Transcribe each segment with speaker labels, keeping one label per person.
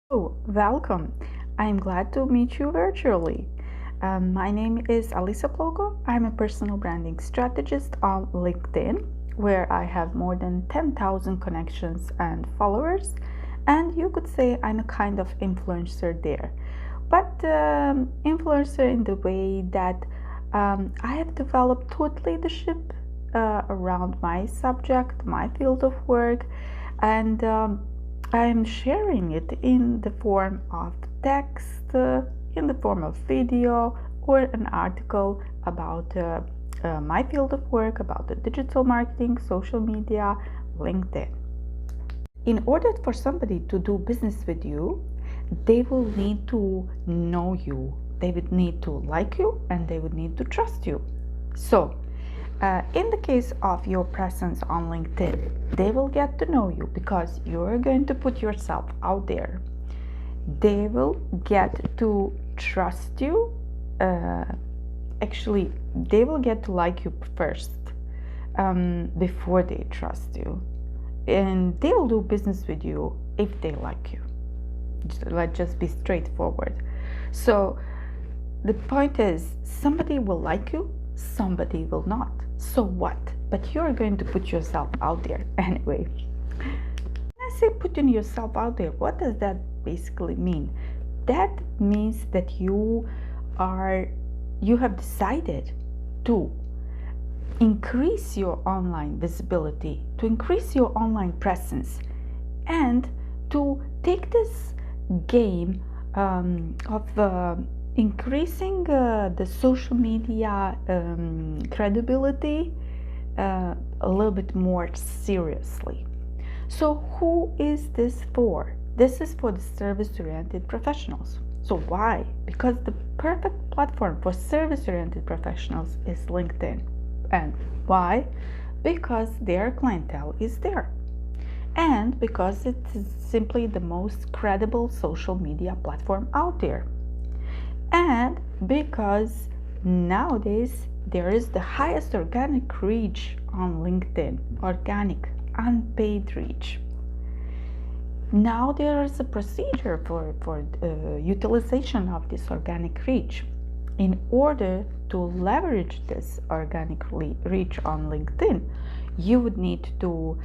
Speaker 1: Oh, welcome. I'm glad to meet you virtually. My name is Alisa Plogo. I'm a personal branding strategist on LinkedIn, where I have more than 10,000 connections and followers. And you could say I'm a kind of influencer there. But influencer in the way that I have developed thought leadership around my subject, my field of work, and I'm sharing it in the form of text, in the form of video, or an article about my field of work, about the digital marketing, social media, LinkedIn. In order for somebody to do business with you, they will need to know you, they would need to like you, and they would need to trust you. So, in the case of your presence on LinkedIn, they will get to know you because you're going to put yourself out there. They will get to trust you. Actually, they will get to like you first before they trust you. And they will do business with you if they like you. Let's just be straightforward. So, the point is, somebody will like you, somebody will not. So what? But you're going to put yourself out there anyway. When I say putting yourself out there, what does that basically mean? That means that you have decided to increase your online visibility, to increase your online presence, and to take this game of increasing the social media credibility a little bit more seriously. So who is this for? This is for the service-oriented professionals. So why? Because the perfect platform for service-oriented professionals is LinkedIn. And why? Because their clientele is there. And because it is simply the most credible social media platform out there. And because nowadays there is the highest organic reach on LinkedIn, organic, unpaid reach. Now there is a procedure for utilization of this organic reach. In order to leverage this organic reach on LinkedIn, you would need to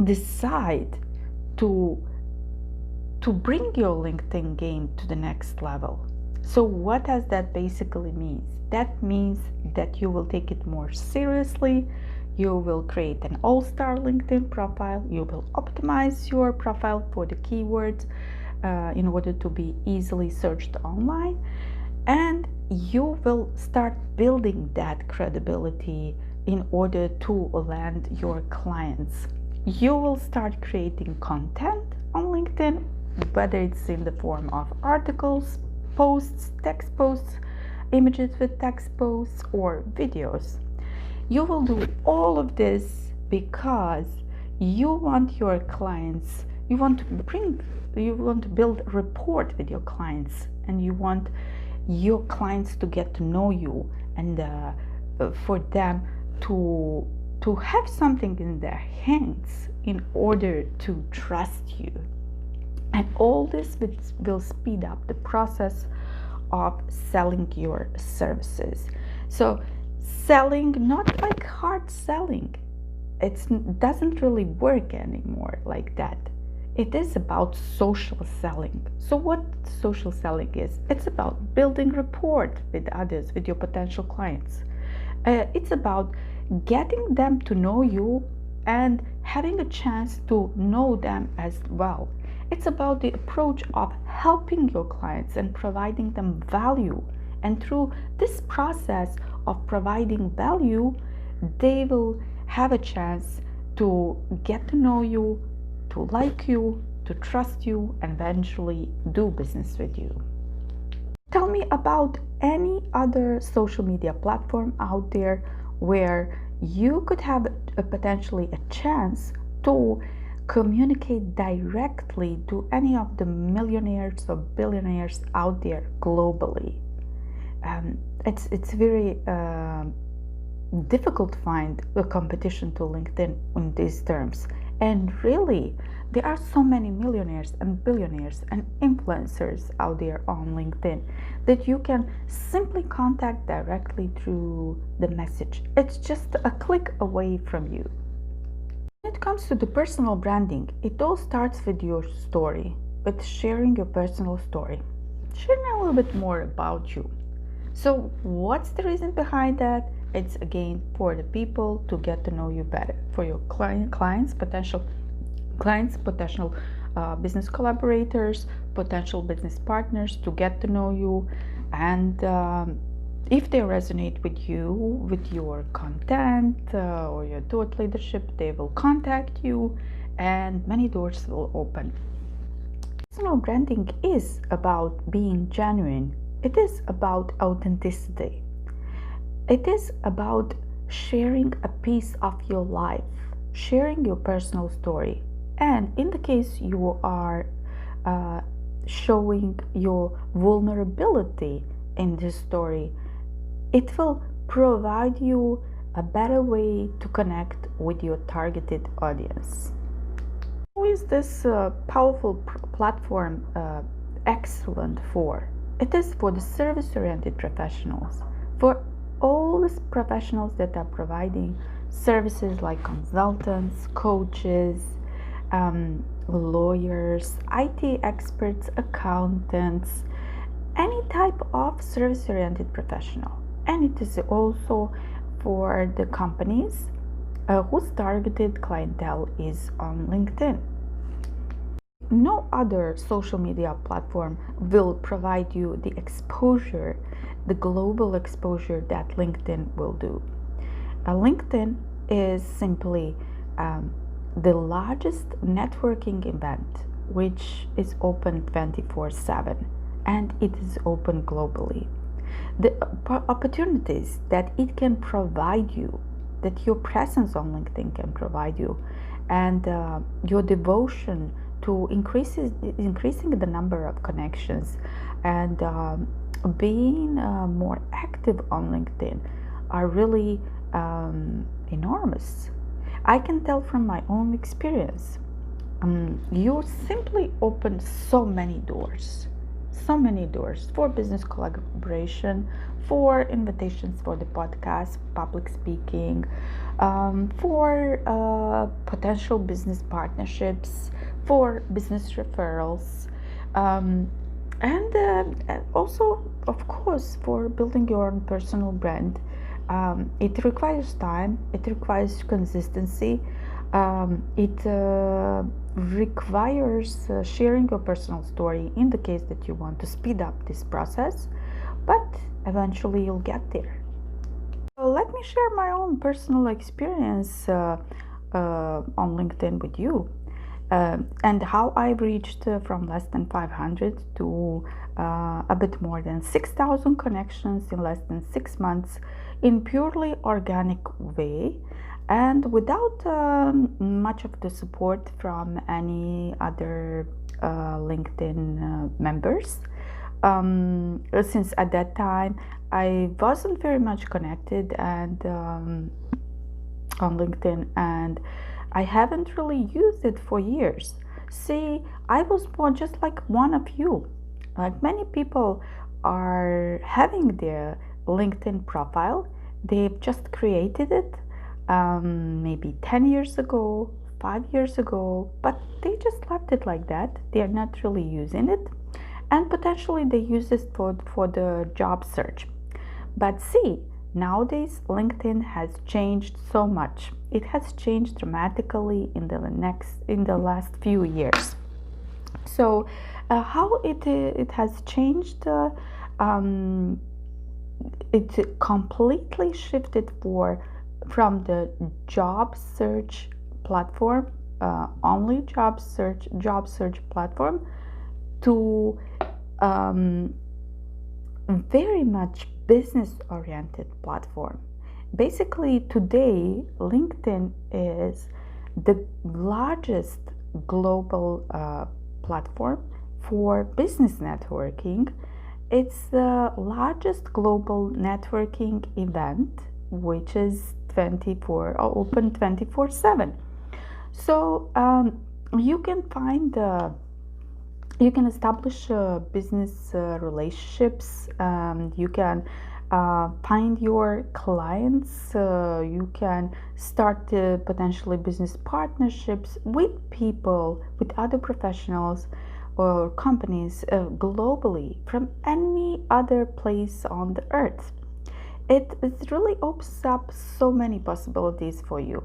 Speaker 1: decide to bring your LinkedIn game to the next level. So what does that basically mean? That means that you will take it more seriously. You will create an all-star LinkedIn profile. You will optimize your profile for the keywords in order to be easily searched online. And you will start building that credibility in order to land your clients. You will start creating content on LinkedIn, whether it's in the form of articles, posts, text posts, images with text posts, or videos. You will do all of this because you want your clients, you want to build rapport with your clients, and you want your clients to get to know you, and for them to have something in their hands in order to trust you. And all this will speed up the process of selling your services. So selling, not like hard selling, it doesn't really work anymore like that. It is about social selling. So what social selling is? It's about building rapport with others, with your potential clients. It's about getting them to know you and having a chance to know them as well. It's about the approach of helping your clients and providing them value. And through this process of providing value, they will have a chance to get to know you, to like you, to trust you, and eventually do business with you. Tell me about any other social media platform out there where you could have potentially a chance to communicate directly to any of the millionaires or billionaires out there globally. It's very difficult to find a competition to LinkedIn in these terms. And really, there are so many millionaires and billionaires and influencers out there on LinkedIn that you can simply contact directly through the message. It's just a click away from you. When it comes to the personal branding, it all starts with your story, with sharing your personal story, sharing a little bit more about you. So, what's the reason behind that? It's again for the people to get to know you better, for your potential business collaborators, potential business partners to get to know you, and if they resonate with you, with your content or your thought leadership, they will contact you, and many doors will open. Personal branding is about being genuine. It is about authenticity. It is about sharing a piece of your life, sharing your personal story. And in the case you are showing your vulnerability in this story, it will provide you a better way to connect with your targeted audience. Who is this powerful platform excellent for? It is for the service-oriented professionals, for all the professionals that are providing services like consultants, coaches, lawyers, IT experts, accountants, any type of service-oriented professional. And it is also for the companies whose targeted clientele is on LinkedIn. No other social media platform will provide you the exposure, the global exposure that LinkedIn will do. LinkedIn is simply the largest networking event, which is open 24/7, and it is open globally. The opportunities that it can provide you, that your presence on LinkedIn can provide you, and your devotion to increasing the number of connections and being more active on LinkedIn are really enormous. I can tell from my own experience. You simply open so many doors for business collaboration, for invitations for the podcast, public speaking, for potential business partnerships, for business referrals, and also, of course, for building your own personal brand. It requires time, it requires consistency, it requires sharing your personal story in the case that you want to speed up this process, but eventually you'll get there. So let me share my own personal experience on LinkedIn with you, and how I reached from less than 500 to a bit more than 6,000 connections in less than 6 months in purely organic way, and without much of the support from any other LinkedIn members. Since at that time I wasn't very much connected and on LinkedIn, and I haven't really used it for years. See, I was more just like one of you. Like many people are having their LinkedIn profile, they've just created it maybe 10 years ago, 5 years ago, but they just left it like that. They're not really using it, and potentially they use it for the job search. But see, nowadays LinkedIn has changed so much. It has changed dramatically in the last few years. So how it has changed, it completely shifted from the job search platform, only job search platform, to very much business oriented platform. Basically today LinkedIn is the largest global platform for business networking. It's the largest global networking event, which is open 24/7. So you can you can establish business relationships. You can find your clients. You can start potentially business partnerships with people, with other professionals or companies globally from any other place on the earth. It really opens up so many possibilities for you.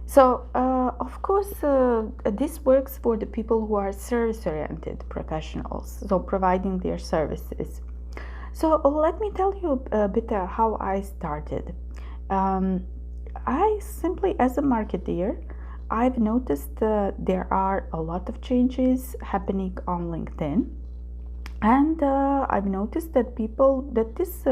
Speaker 1: So, of course, this works for the people who are service oriented professionals, so providing their services. So, let me tell you a bit how I started. Um, I simply, as a marketeer, I've noticed there are a lot of changes happening on LinkedIn, and I've noticed that this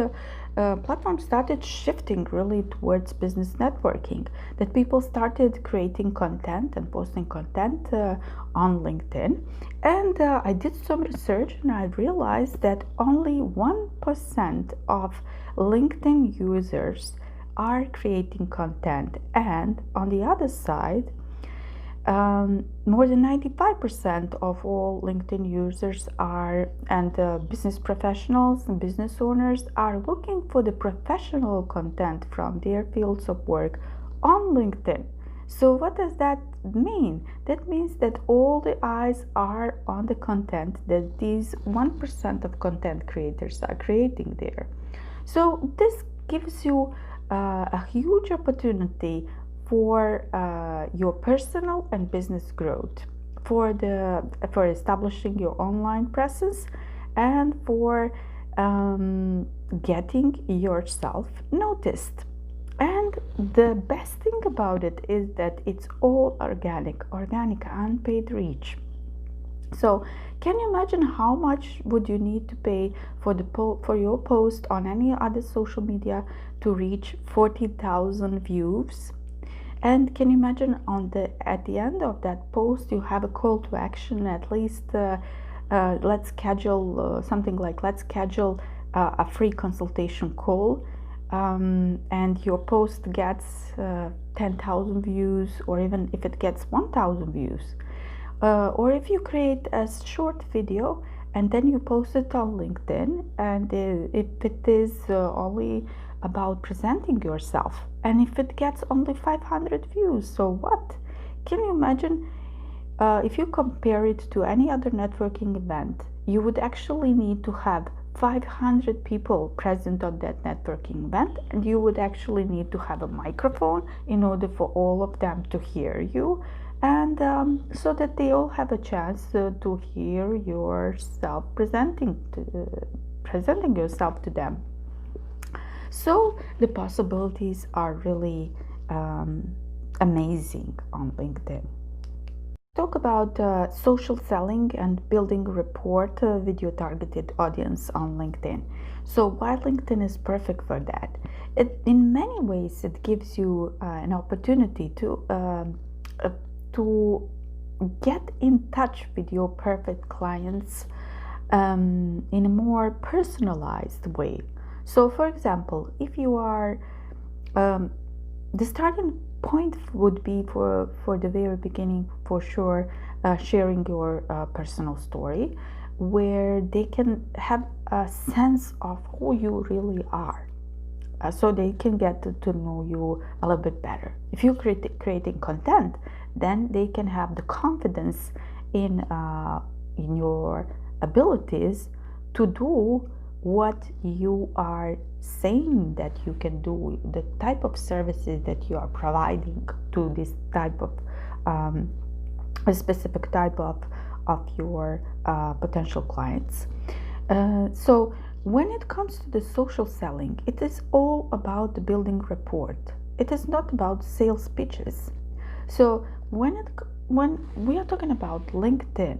Speaker 1: platform started shifting really towards business networking, that people started creating content and posting content on LinkedIn. And I did some research and I realized that only 1% of LinkedIn users are creating content, and on the other side, more than 95% of all LinkedIn users are, and business professionals and business owners are looking for the professional content from their fields of work on LinkedIn. So, what does that mean? That means that all the eyes are on the content that these 1% of content creators are creating there. So, this gives you a huge opportunity for your personal and business growth, for establishing your online presence, and for getting yourself noticed. And the best thing about it is that it's all organic, unpaid reach. So, can you imagine how much would you need to pay for for your post on any other social media to reach 40,000 views? And can you imagine at the end of that post you have a call to action, at least let's schedule something like let's schedule a free consultation call, and your post gets 10,000 views, or even if it gets 1,000 views. Or if you create a short video and then you post it on LinkedIn, and if it is only about presenting yourself, and if it gets only 500 views, so what? Can you imagine if you compare it to any other networking event, you would actually need to have 500 people present on that networking event, and you would actually need to have a microphone in order for all of them to hear you, and so that they all have a chance to hear yourself presenting yourself to them. So the possibilities are really amazing on LinkedIn. Talk about social selling and building rapport with your targeted audience on LinkedIn. So why LinkedIn is perfect for that? In many ways, it gives you an opportunity to get in touch with your perfect clients in a more personalized way. So, for example, if you are the starting point would be for the very beginning, for sure, sharing your personal story, where they can have a sense of who you really are, so they can get to know you a little bit better. If you're creating content, then they can have the confidence in your abilities to do what you are saying that you can do, the type of services that you are providing to this type of a specific type of your potential clients. So when it comes to the social selling, it is all about building rapport. It is not about sales pitches. So when we are talking about LinkedIn,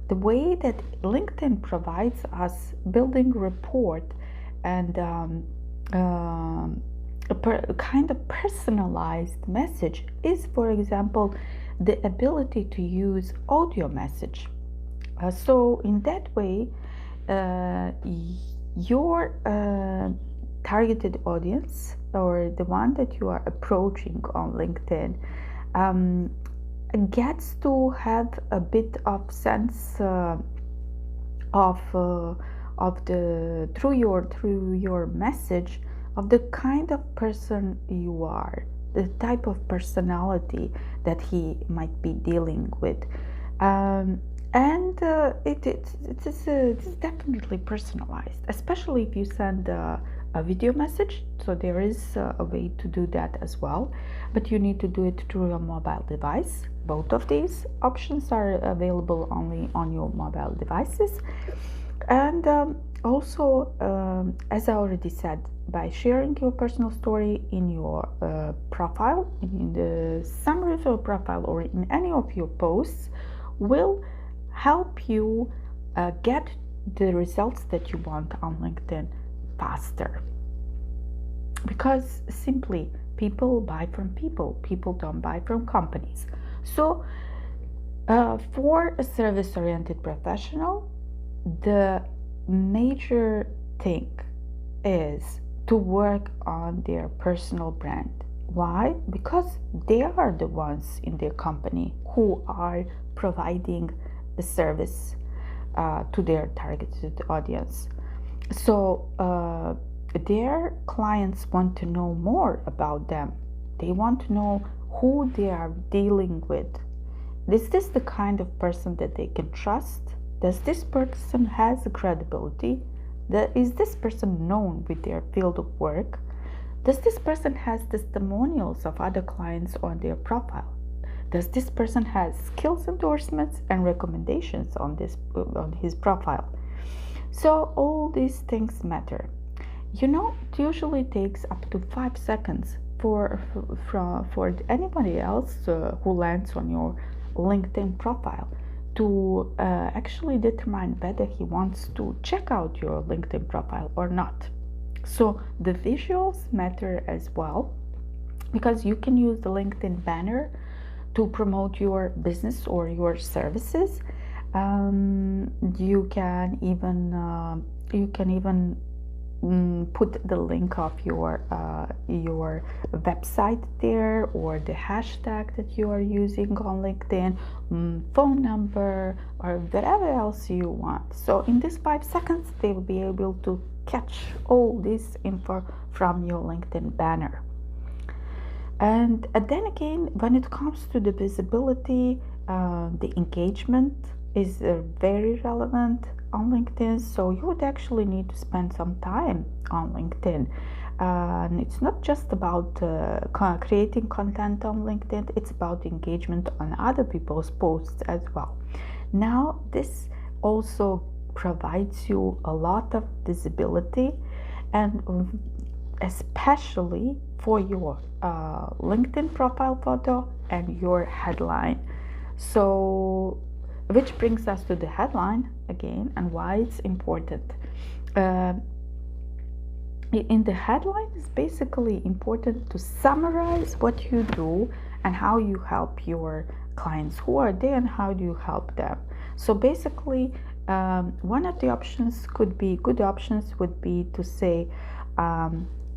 Speaker 1: the way that LinkedIn provides us building rapport and a kind of personalized message is, for example, the ability to use audio message. So in that way, your targeted audience, or the one that you are approaching on LinkedIn, gets to have a bit of sense of the through your message of the kind of person you are, the type of personality that he might be dealing with. And it is definitely personalized, especially if you send a video message. So there is a way to do that as well, but you need to do it through your mobile device. Both of these options are available only on your mobile devices. And also, as I already said, by sharing your personal story in your profile, in the summary of your profile, or in any of your posts, will help you get the results that you want on LinkedIn faster. Because simply, people buy from people. People don't buy from companies. So, for a service-oriented professional, the major thing is to work on their personal brand. Why? Because they are the ones in their company who are providing the service to their targeted audience. So their clients want to know more about them. They want to know who they are dealing with. Is this the kind of person that they can trust? Does this person has credibility? Is this person known with their field of work? Does this person has testimonials of other clients on their profile? Does this person has skills endorsements and recommendations on his profile? So all these things matter. You know, it usually takes up to 5 seconds for anybody else who lands on your LinkedIn profile to actually determine whether he wants to check out your LinkedIn profile or not. So the visuals matter as well, because you can use the LinkedIn banner to promote your business or your services. You can even put the link of your website there, or the hashtag that you are using on LinkedIn, phone number, or whatever else you want. So in these 5 seconds, they will be able to catch all this info from your LinkedIn banner. And then again, when it comes to the visibility, the engagement is very relevant on LinkedIn. So you would actually need to spend some time on LinkedIn. And it's not just about creating content on LinkedIn, it's about engagement on other people's posts as well. Now, this also provides you a lot of visibility, and especially for your LinkedIn profile photo and your headline. So, which brings us to the headline again, and why it's important. In the headline, it's basically important to summarize what you do and how you help your clients. Who are they and how do you help them? So basically, one of the good options would be to say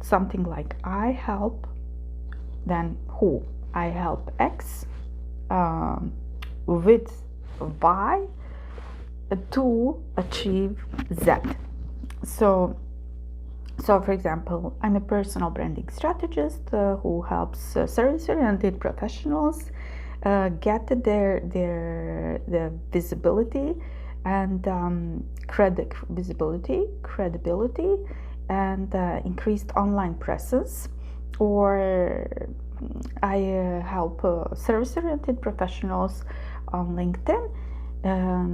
Speaker 1: something like, I help, then who? I help X with Y to achieve Z. So for example, I'm a personal branding strategist who helps service-oriented professionals get their visibility and credibility, and increased online presence. Or I help service-oriented professionals on LinkedIn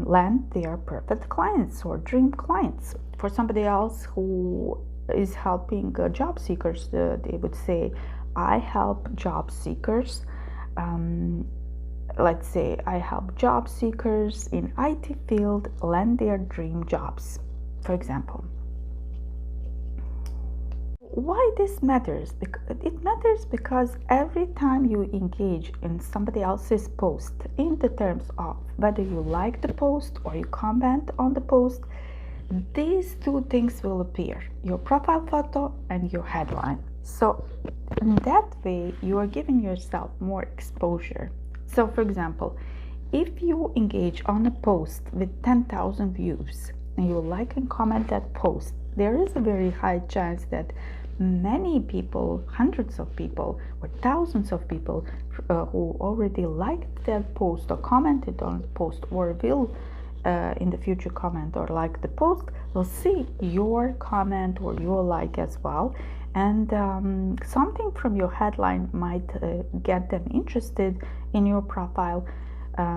Speaker 1: land their perfect clients or dream clients. For somebody else who is helping job seekers, they would say, I help job seekers. Let's say I help job seekers in IT field land their dream jobs, for example. Why this matters? It matters because every time you engage in somebody else's post in the terms of whether you like the post or you comment on the post, these two things will appear: your profile photo and your headline. So in that way, you are giving yourself more exposure. So for example, if you engage on a post with 10,000 views and you like and comment that post, there is a very high chance that many people, hundreds of people or thousands of people who already liked that post or commented on the post or will in the future comment or like the post, will see your comment or your like as well, and something from your headline might get them interested in your profile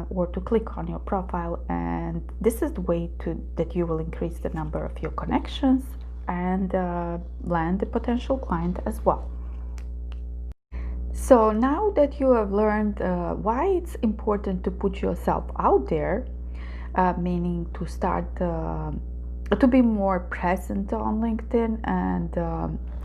Speaker 1: or to click on your profile, and this is the way that you will increase the number of your connections and land a potential client as well. So now that you have learned why it's important to put yourself out there, meaning to start to be more present on LinkedIn and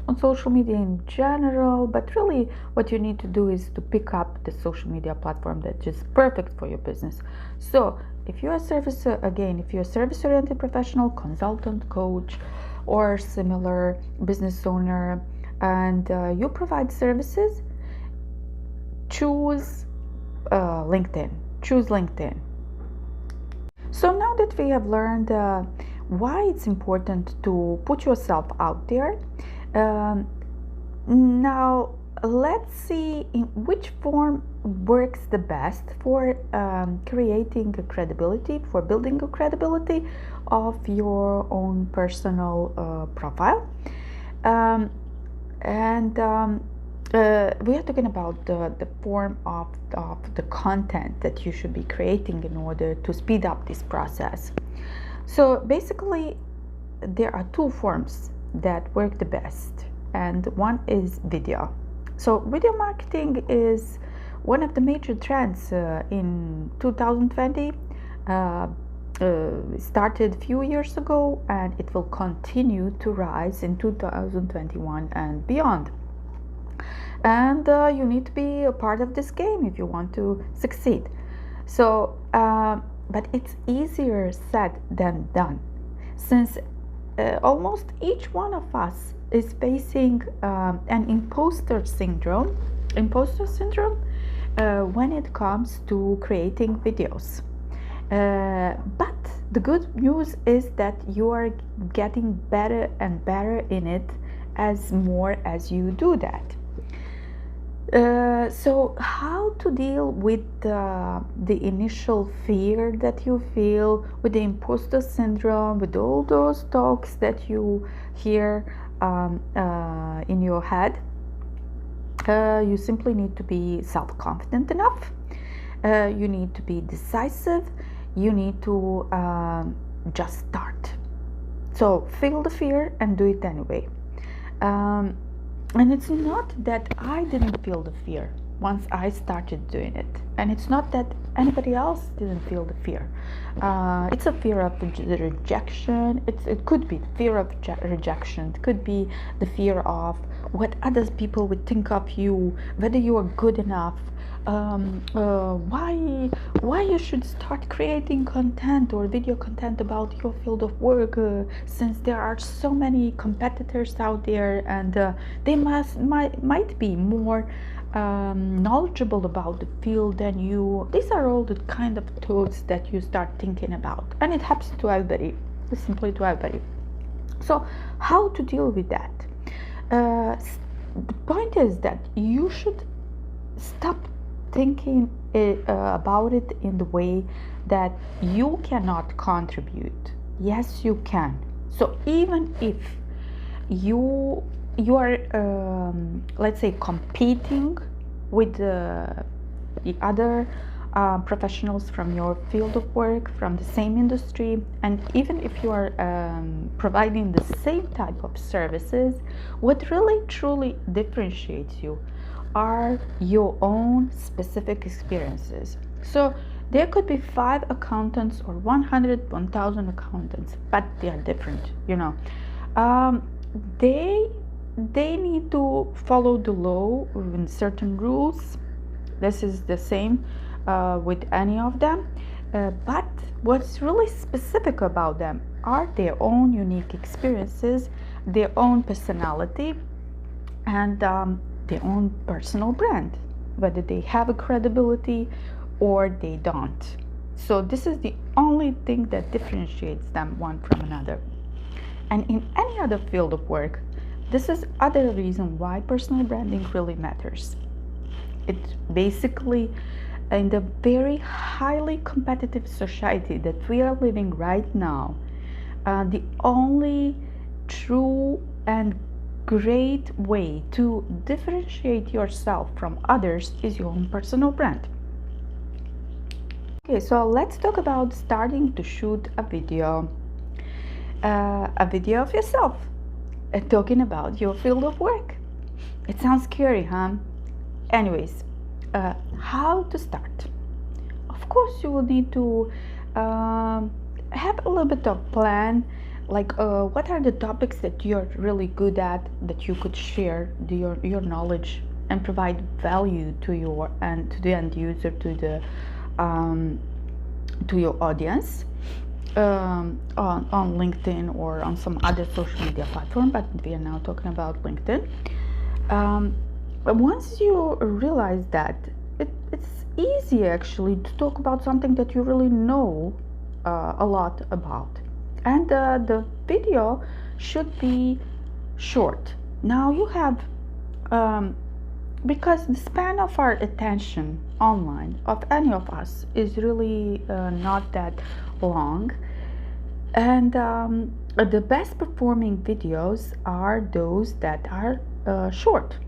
Speaker 1: on social media in general, but really what you need to do is to pick up the social media platform that is perfect for your business. So if you're a service-oriented professional, consultant, coach, or similar business owner, and you provide services, choose LinkedIn. Choose LinkedIn. So now that we have learned why it's important to put yourself out there, now let's see in which form works the best for creating a credibility, for building a credibility of your own personal profile. We are talking about the form of the content that you should be creating in order to speed up this process. So basically, there are two forms that work the best, and one is video. So video marketing is one of the major trends in 2020. Started a few years ago, and it will continue to rise in 2021 and beyond. And you need to be a part of this game if you want to succeed. So but it's easier said than done, since almost each one of us is facing an imposter syndrome when it comes to creating videos. But the good news is that you are getting better and better in it as more as you do that. So how to deal with the initial fear that you feel, with the imposter syndrome, with all those talks that you hear in your head? You simply need to be self-confident enough. You need to be decisive. You need to just start. So feel the fear and do it anyway. And it's not that I didn't feel the fear once I started doing it, and it's not that anybody else didn't feel the fear. It's a fear of the rejection. It could be the fear of rejection. It could be the fear of what other people would think of you, whether you are good enough, why you should start creating content or video content about your field of work, since there are so many competitors out there, and they might be more knowledgeable about the field than you. These are all the kind of thoughts that you start thinking about, and it happens to everybody, simply to everybody. So how to deal with that? The point is that you should stop thinking about it in the way that you cannot contribute. Yes, you can. So even if you are let's say competing with the other professionals from your field of work, from the same industry, and even if you are providing the same type of services, what really truly differentiates you are your own specific experiences. So there could be 5 accountants or 100, 1,000 accountants, but they are different, they need to follow the law in certain rules. This is the same with any of them, but what's really specific about them are their own unique experiences, their own personality, and their own personal brand, whether they have a credibility or they don't. So this is the only thing that differentiates them one from another. And in any other field of work, this is other reason why personal branding really matters. It's basically in the very highly competitive society that we are living right now, the only true and great way to differentiate yourself from others is your own personal brand. Okay, so let's talk about starting to shoot a video of yourself talking about your field of work. It sounds scary, huh? Anyways, how to start? Of course, you will need to have a little bit of plan, like what are the topics that you're really good at that you could share your knowledge and provide value to your and to the end user, to your audience, on LinkedIn or on some other social media platform, but we are now talking about LinkedIn. Once you realize that, it's easy actually to talk about something that you really know a lot about, and the video should be short. Now you have because the span of our attention online of any of us is really not that long, and the best performing videos are those that are short,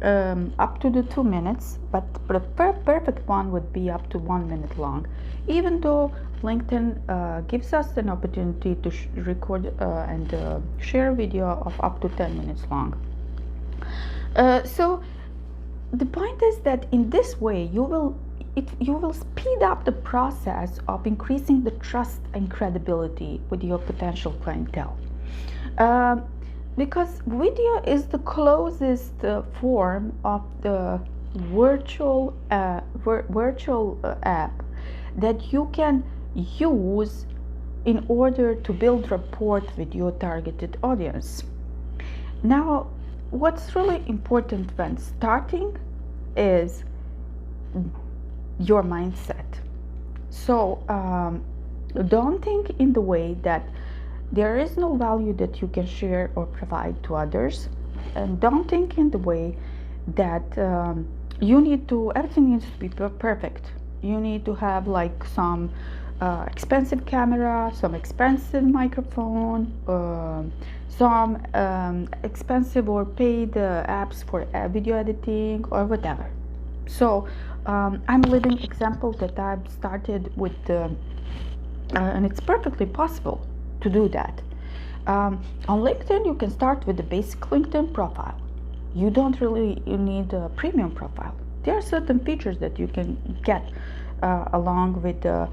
Speaker 1: up to the 2 minutes, but the perfect one would be up to 1 minute long, even though LinkedIn gives us an opportunity to record and share a video of up to 10 minutes long. So the point is that in this way you will speed up the process of increasing the trust and credibility with your potential clientele, because video is the closest form of the virtual app that you can use in order to build rapport with your targeted audience. Now, what's really important when starting is your mindset. So don't think in the way that there is no value that you can share or provide to others, and don't think in the way that everything needs to be perfect. You need to have like some expensive camera, some expensive microphone, some expensive or paid apps for video editing or whatever. So I'm a living example that I've started with, and it's perfectly possible to do that. On LinkedIn, you can start with the basic LinkedIn profile. You don't really need a premium profile. There are certain features that you can get along with the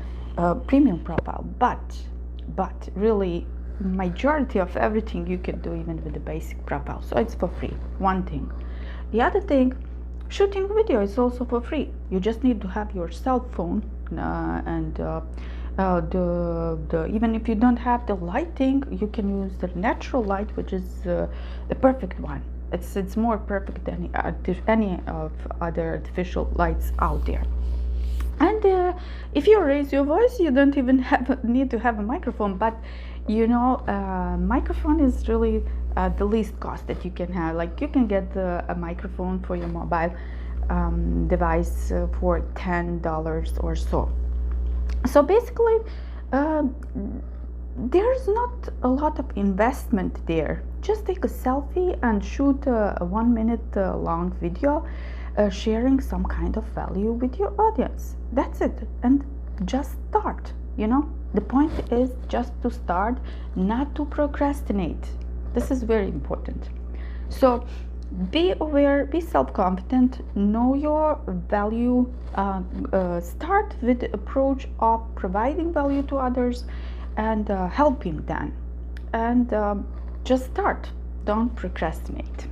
Speaker 1: premium profile, but really majority of everything you can do even with the basic profile, so it's for free. One thing. The other thing, shooting video is also for free. You just need to have your cell phone and even if you don't have the lighting, you can use the natural light, which is the perfect one. It's more perfect than any of other artificial lights out there. And if you raise your voice, you don't even need to have a microphone, but microphone is really the least cost that you can have. Like you can get a microphone for your mobile device for $10 or so. So basically there's not a lot of investment there. Just take a selfie and shoot a 1 minute long video sharing some kind of value with your audience. That's it. And just start. The point is just to start, not to procrastinate. This is very important. So be aware, be self-confident, know your value, start with the approach of providing value to others and helping them, and just start. Don't procrastinate.